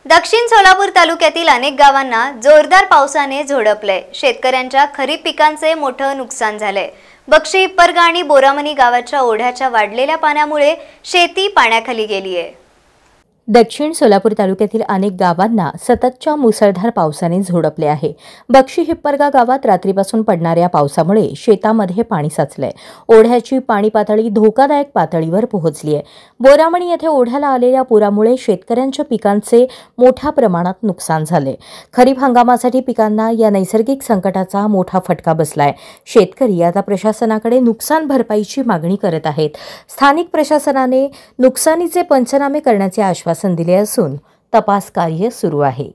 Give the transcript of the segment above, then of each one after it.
दक्षिण सोलापूर तालुक्यातील अनेक गावांना जोरदार पावसाने झोडपले। शेतकऱ्यांच्या खरीप पिकांचे मोठे नुकसान झाले। बक्षी हिप्परगा आणि बोरामणी गावाच्या ओढ्याच्या वाढलेल्या पाण्यामुळे शेती पाण्याखाली गेली आहे। दक्षिण सोलापूर तालुक्यातील अनेक गावांना सततच्या मुसळधार पावसाने झोडपले आहे। बक्षी हिप्परगा गावात रात्रीपासून पडणाऱ्या पावसामुळे शेतामध्ये पाणी साचले। ओढ्याची पाणी पातळी धोकादायक पातळीवर पोहोचली आहे। बोरामणी येथे ओढ्याला आलेल्या पुरामुळे शेतकऱ्यांच्या पिकांचे मोठ्या प्रमाणात नुकसान झाले। खरीप हंगामासाठी पिकांना या नैसर्गिक संकटाचा मोठा फटका बसलाय। शेतकरी आता प्रशासनाकडे नुकसान भरपाईची मागणी करत आहेत। स्थानिक प्रशासनाने नुकसानीचे पंचनामे करण्याचे आश्वासन दिले असून तपास कार्य सुरू आहे।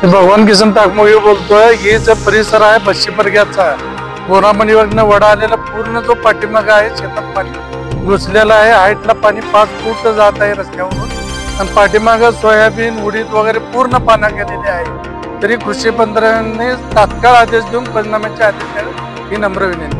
भगवान किसन ताकमोगे बोलतोय। हे जो परिसर आहे बक्षी हिप्परगाचा बोरामणीवरनं वडा आलेला पूर्ण जो पाठीमागा आहे शेतात पाणी घुसलेला आहे। हाईटला पाणी 5 फूट जात आहे रस्त्यावरून आणि पाठीमागा सोयाबीन उडीद वगैरे पूर्ण पाण्यात गेलेले आहे। तरी कृषी मंत्र्यांनी तात्काळ आदेश देऊन पंचनाम्याचे आदेश द्यावे ही नम्र विनंती।